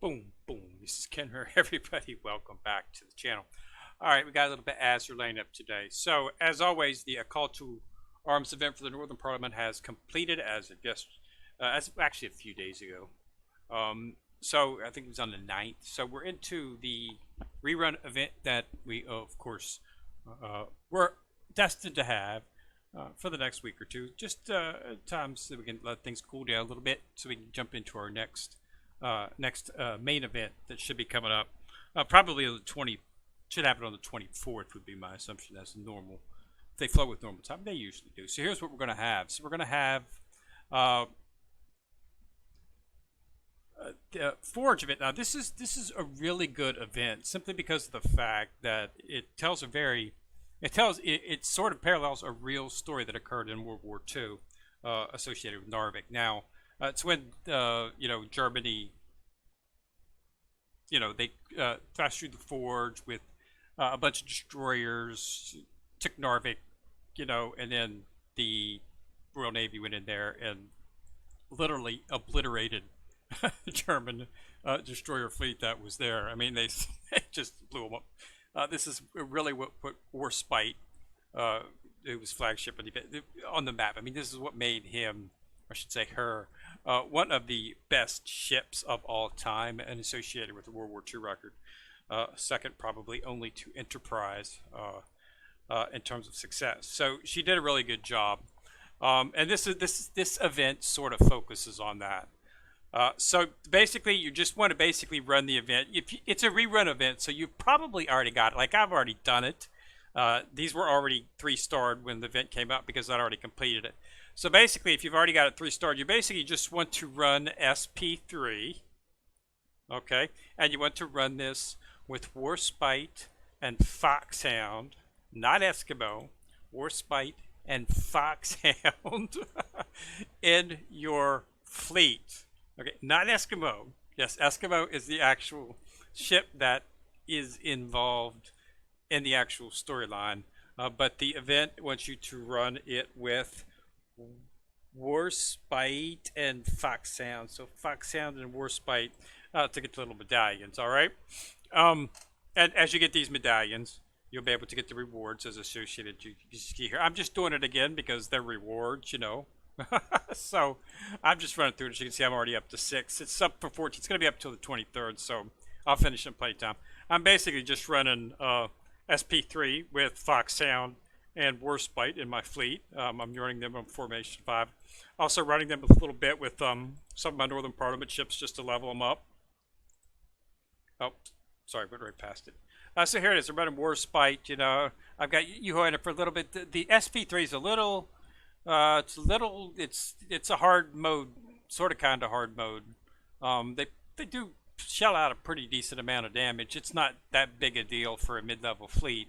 Boom, boom. This is Ken here. Everybody, welcome back to the channel. All right, we got a little bit Azur Lane up today. So, as always, the call to arms event for the Northern Parliament has completed as of as actually a few days ago. So, I think it was on the 9th. So, we're into the rerun event that we, of course, we're destined to have for the next week or two. Just time so we can let things cool down a little bit so we can jump into our next main event that should be coming up. Probably on the 20, should happen on the 24th would be my assumption. That's normal. If they flow with normal time, they usually do. So here's what we're going to have. So we're going to have the Forge event. Now this is a really good event simply because of the fact that it tells it sort of parallels a real story that occurred in World War II associated with Narvik. Now it's when Germany, they thrashed through the Forge with a bunch of destroyers, took Narvik, and then the Royal Navy went in there and literally obliterated the German destroyer fleet that was there. I mean, they just blew them up. This is really what put Warspite, it was flagship on the map. I mean, this is what made him, I should say her, one of the best ships of all time and associated with the World War II record. Second, probably only to Enterprise in terms of success. So she did a really good job. And this event sort of focuses on that. So basically, you just want to basically run the event. It's a rerun event, so you've probably already got it. Like I've already done it. These were already 3-starred when the event came out because I'd already completed it. So basically, if you've already got it 3-starred, you basically just want to run SP3, okay? And you want to run this with Warspite and Foxhound, not Eskimo, Warspite and Foxhound in your fleet. Okay, not Eskimo. Yes, Eskimo is the actual ship that is involved in the actual storyline. But the event wants you to run it with Warspite and Foxhound. So Foxhound and Warspite to get the little medallions, all right? And as you get these medallions, you'll be able to get the rewards as associated. You see here. I'm just doing it again because they're rewards, So I'm just running through it. As you can see, I'm already up to 6. It's up for 14. It's going to be up till the 23rd, so I'll finish in playtime. I'm basically just running SP3 with Foxhound and Warspite in my fleet. I'm running them on Formation 5. Also running them a little bit with some of my Northern Parliament ships just to level them up. Oh, sorry, went right past it. So here it is. I'm running Warspite. I've got Yuho in it for a little bit. The SP3 is a little... it's a hard mode, sort of kind of hard mode. They do shell out a pretty decent amount of damage. It's not that big a deal for a mid-level fleet,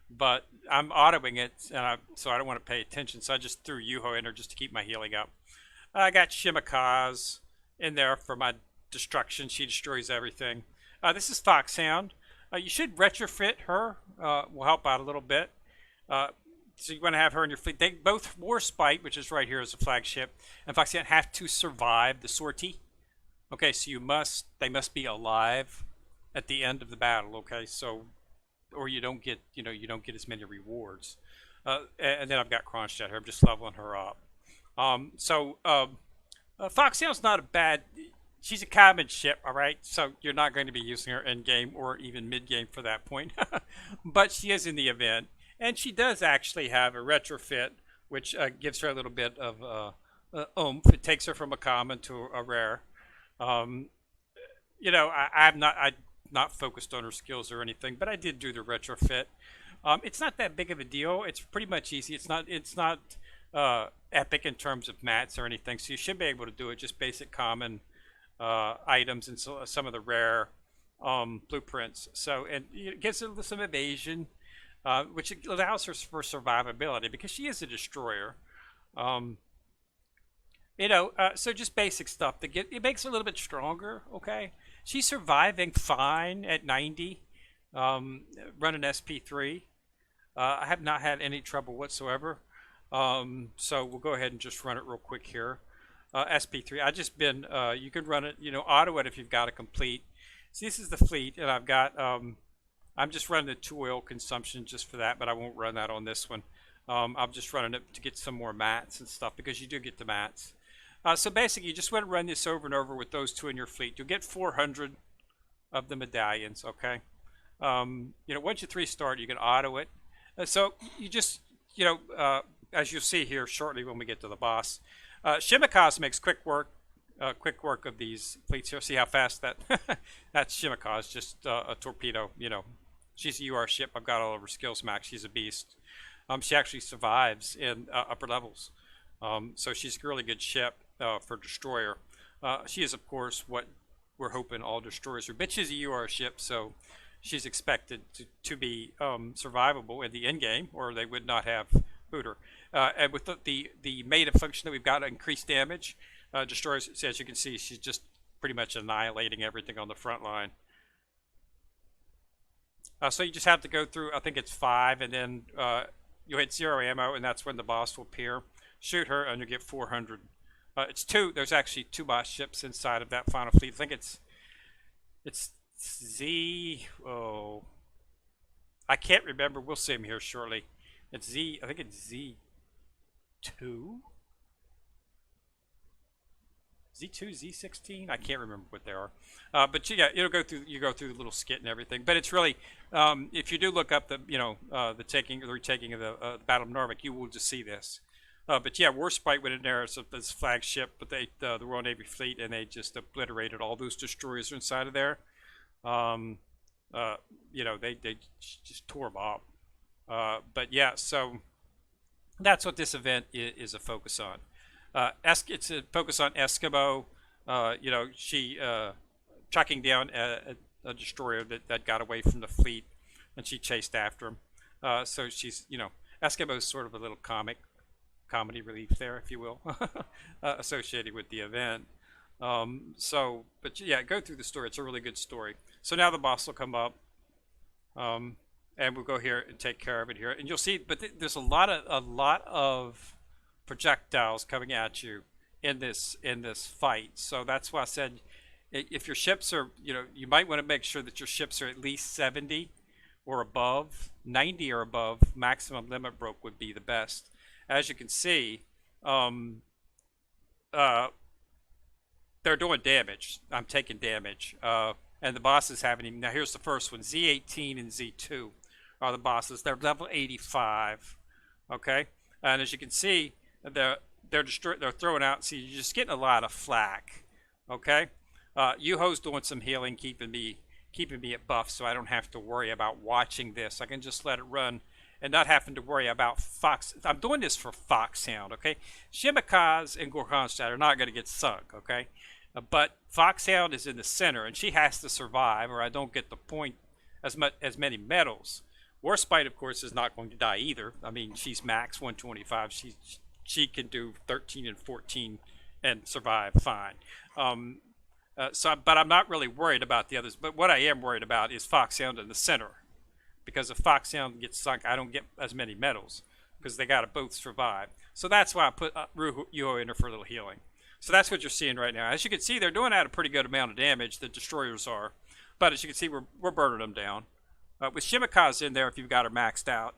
but I'm autoing it, so I don't want to pay attention. So I just threw Yuho in there just to keep my healing up. I got Shimikaz in there for my destruction. She destroys everything. This is Foxhound. You should retrofit her. Will help out a little bit. So you want to have her in your fleet. They both Warspite, which is right here as a flagship, and Foxhound have to survive the sortie. Okay, so they must be alive at the end of the battle. Okay, so or you don't get as many rewards. And then I've got Kronstadt here. I'm just leveling her up. Foxhound's not a bad. She's a common ship, all right. So you're not going to be using her end game or even mid game for that point, but she is in the event. And she does actually have a retrofit, which gives her a little bit of oomph. It takes her from a common to a rare. I'm not focused on her skills or anything, but I did do the retrofit. It's not that big of a deal. It's pretty much easy. It's not epic in terms of mats or anything. So you should be able to do it. Just basic common items and some of the rare blueprints. So and it gives her some evasion. Which allows her for survivability because she is a destroyer. So just basic stuff it makes her a little bit stronger. Okay, she's surviving fine at 90, running SP3. I have not had any trouble whatsoever. So we'll go ahead and just run it real quick here. SP3. I just been you can run it, auto it if you've got a complete. So this is the fleet, and I've got I'm just running the 2 oil consumption just for that, but I won't run that on this one. I'm just running it to get some more mats and stuff because you do get the mats. So basically, you just want to run this over and over with those 2 in your fleet. You'll get 400 of the medallions. Okay. Once you 3-star, you can auto it. So you just, as you'll see here shortly when we get to the boss, Shimikaz makes quick work of these fleets here. See how fast that that's Shimikaz, just a torpedo. She's a UR ship. I've got all of her skills max. She's a beast. She actually survives in upper levels. So she's a really good ship for destroyer. She is, of course, what we're hoping all destroyers are. But she's a UR ship, so she's expected to be survivable in the end game, or they would not have booter. And with the meta function that we've got, increased damage, destroyers, as you can see, she's just pretty much annihilating everything on the front line. So you just have to go through, I think it's 5, and then you hit 0 ammo, and that's when the boss will appear. Shoot her, and you get 400. It's 2. There's actually 2 boss ships inside of that final fleet. I think it's Z. Oh, I can't remember. We'll see him here shortly. It's Z. I think it's Z2. Z2, Z16. I can't remember what they are. But yeah, you go through the little skit and everything. But it's really, if you do look up the the retaking of the Battle of Narvik, you will just see this. But yeah, Warspite went in there as this flagship, but the Royal Navy fleet, and they just obliterated all those destroyers inside of there. They just tore them up. But yeah, so that's what this event is a focus on. It's a focus on Eskimo. She tracking down a destroyer that got away from the fleet, and she chased after him. So she's, Eskimo is sort of a little comedy relief there, if you will, associated with the event. But yeah, go through the story. It's a really good story. So now the boss will come up, and we'll go here and take care of it here, and you'll see. But there's a lot of projectiles coming at you in this fight. So that's why I said, if your ships are, you might want to make sure that your ships are at least 70 or above. 90 or above maximum limit broke would be the best. As you can see, they're doing damage. I'm taking damage, and the bosses haven't even. Now here's the first one: Z18 and Z2 are the bosses. They're level 85. Okay, and as you can see, they're throwing out. See, you're just getting a lot of flack. Okay, Yuho's doing some healing, keeping me at buff, so I don't have to worry about watching this. I can just let it run and not having to worry about Fox. I'm doing this for Foxhound, okay? Shimikaz and Gorhanstadt are not going to get sunk, okay? But Foxhound is in the center, and she has to survive, or I don't get the point as many medals. Warspite, of course, is not going to die either. I mean, she's max 125. She can do 13 and 14 and survive fine. But I'm not really worried about the others. But what I am worried about is Foxhound in the center. Because if Foxhound gets sunk, I don't get as many medals because they got to both survive. So that's why I put Yuho in there for a little healing. So that's what you're seeing right now. As you can see, they're doing out a pretty good amount of damage. The destroyers are, but as you can see, we're burning them down. With Shimikaz in there, if you've got her maxed out,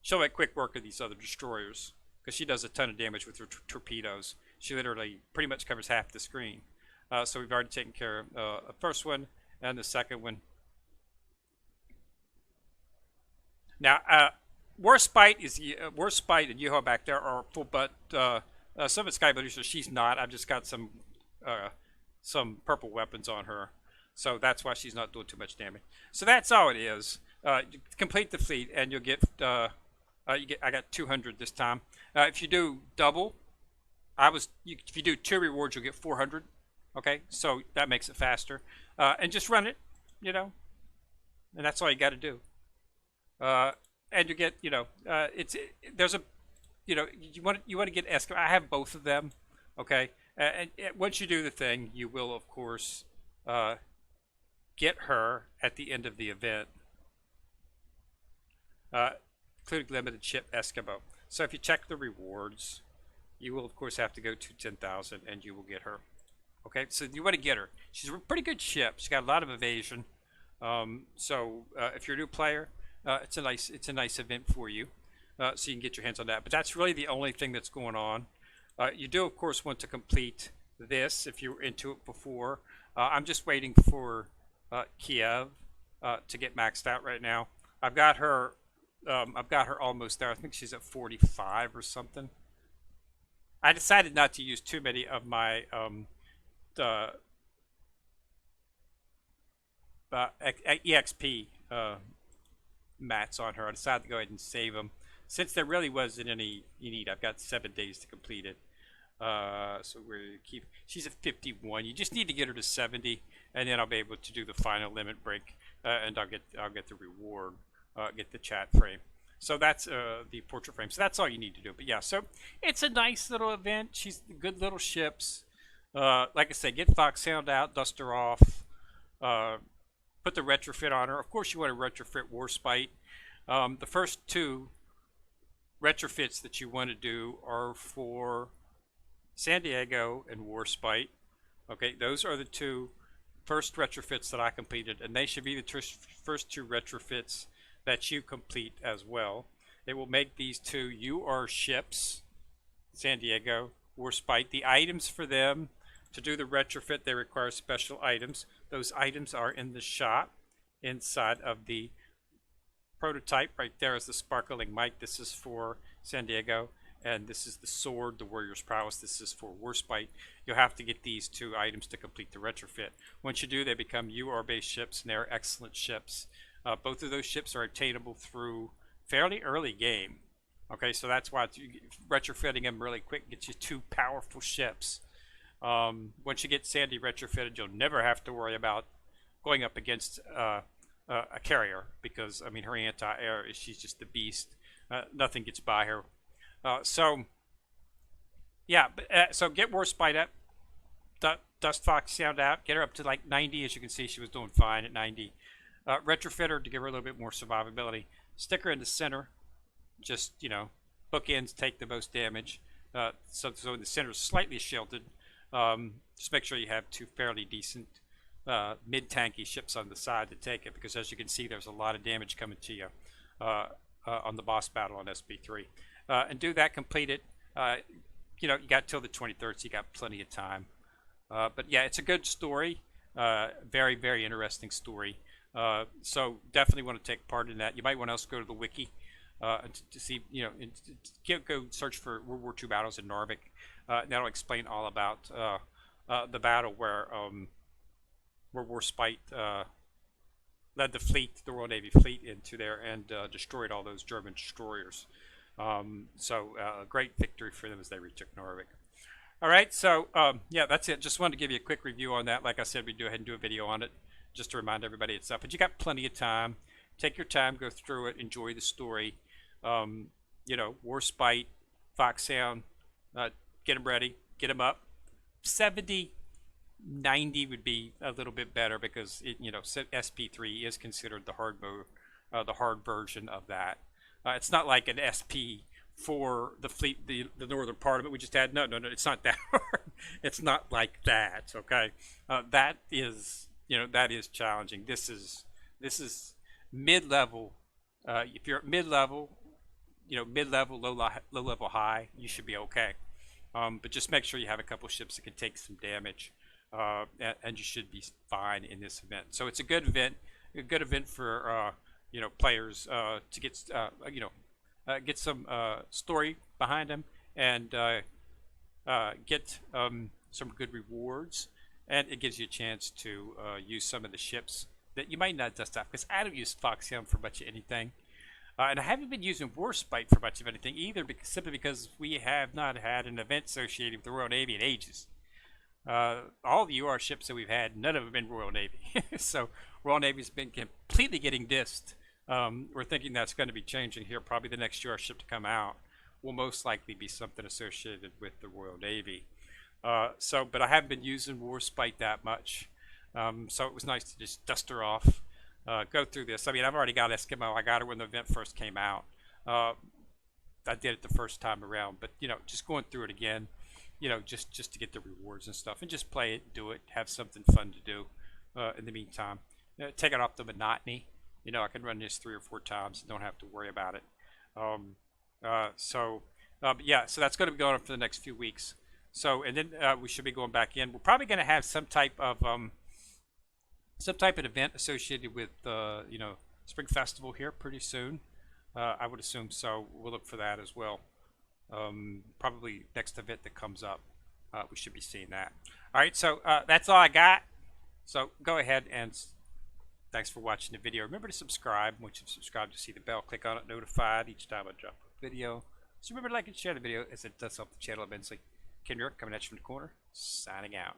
she'll make quick work of these other destroyers because she does a ton of damage with her torpedoes. She literally pretty much covers half the screen. So we've already taken care of the first one and the second one. Now, Warspite and Yuho back there are full, but some of Sky Medusa, she's not. I've just got some purple weapons on her, so that's why she's not doing too much damage. So that's all it is. Complete the fleet, and you'll get. I got 200 this time. If you do double, if you do 2 rewards, you'll get 400. Okay, so that makes it faster, and just run it, and that's all you got to do. And you get, there's a, you want to get Eskimo. I have both of them, okay. And once you do the thing, you will of course get her at the end of the event, including limited ship Eskimo. So if you check the rewards, you will of course have to go to 10,000, and you will get her. Okay, so you want to get her. She's a pretty good ship. She's got a lot of evasion. If you're a new player, it's a nice event for you, so you can get your hands on that. But that's really the only thing that's going on. You do of course want to complete this if you were into it before. I'm just waiting for Kiev to get maxed out right now. I've got her. I've got her almost there. I think she's at 45 or something. I decided not to use too many of my uh, EXP mats on her. I decided to go ahead and save them since there really wasn't any need. I've got 7 days to complete it. So we keep. She's at 51. You just need to get her to 70, and then I'll be able to do the final limit break, and I'll get the reward, get the chat frame. So that's the portrait frame. So that's all you need to do. But yeah, so it's a nice little event. She's good little ships. Like I said, get Foxhound out, dust her off, put the retrofit on her. Of course, you want to retrofit Warspite. The first 2 retrofits that you want to do are for San Diego and Warspite. Okay, those are the 2 first retrofits that I completed, and they should be the first 2 retrofits that you complete as well. It will make these 2 UR ships, San Diego, Warspite. The items for them to do the retrofit, they require special items. Those items are in the shop inside of the prototype. Right there is the sparkling mic. This is for San Diego. And this is the sword, the warrior's prowess. This is for Warspite. You'll have to get these 2 items to complete the retrofit. Once you do, they become UR-based ships, and they're excellent ships. Both of those ships are attainable through fairly early game. Okay, so that's why retrofitting them really quick gets you 2 powerful ships. Once you get Sandy retrofitted, you'll never have to worry about going up against a carrier, because I mean her anti-air is, she's just the beast. Nothing gets by her. So get Warspite up, dust Foxhound out, get her up to like 90. As you can see, she was doing fine at 90. Retrofit her to give her a little bit more survivability. Stick her in the center, just bookends take the most damage. So the center is slightly shielded. Just make sure you have 2 fairly decent mid-tanky ships on the side to take it, because as you can see, there's a lot of damage coming to you on the boss battle on SP3. And do that, complete it. You got till the 23rd, so you got plenty of time. But yeah, it's a good story. Very, very interesting story. So definitely want to take part in that. You might want to also go to the wiki to see, go search for World War II battles in Narvik. That'll explain all about the battle where Warspite led the fleet, the Royal Navy fleet, into there and destroyed all those German destroyers. Great victory for them as they retook Narvik. All right, so yeah, that's it. Just wanted to give you a quick review on that. Like I said, we'd go ahead and do a video on it just to remind everybody it's up. But you got plenty of time. Take your time, go through it, enjoy the story. Warspite, Foxhound, get them ready, get them up. 70, 90 would be a little bit better, because SP3 is considered the hard mode, the hard version of that. It's not like an SP for the fleet, the northern part of it we just had. No, it's not that hard. It's not like that. Okay, that is challenging. This is mid-level. If you're at mid-level, mid-level, low-level, high, you should be okay. But just make sure you have a couple ships that can take some damage, and you should be fine in this event. So it's a good event for players to get some story behind them, and get some good rewards, and it gives you a chance to use some of the ships that you might not dust off, because I don't use Foxhound for much of anything. And I haven't been using Warspite for much of anything either, simply because we have not had an event associated with the Royal Navy in ages. All the UR ships that we've had, none of them have been Royal Navy. So Royal Navy's been completely getting dissed. We're thinking that's going to be changing here. Probably the next UR ship to come out will most likely be something associated with the Royal Navy. But I haven't been using Warspite that much. So it was nice to just dust her off. Go through this. I mean, I've already got Eskimo. I got her when the event first came out. I did it the first time around, but just going through it again, just to get the rewards and stuff, and just play it, do it, have something fun to do in the meantime. Take it off the monotony. I can run this 3 or 4 times and don't have to worry about it. But yeah, so that's going to be going on for the next few weeks. So, and then we should be going back in. We're probably going to have some type of event associated with Spring Festival here pretty soon. I would assume so. We'll look for that as well. Probably next event that comes up, we should be seeing that. All right, so that's all I got. So go ahead and thanks for watching the video. Remember to subscribe. Once you've subscribed, to see the bell, click on it, notified each time I drop a video. So remember to like and share the video, as it does help the channel immensely. Ken York coming at you from the corner, signing out.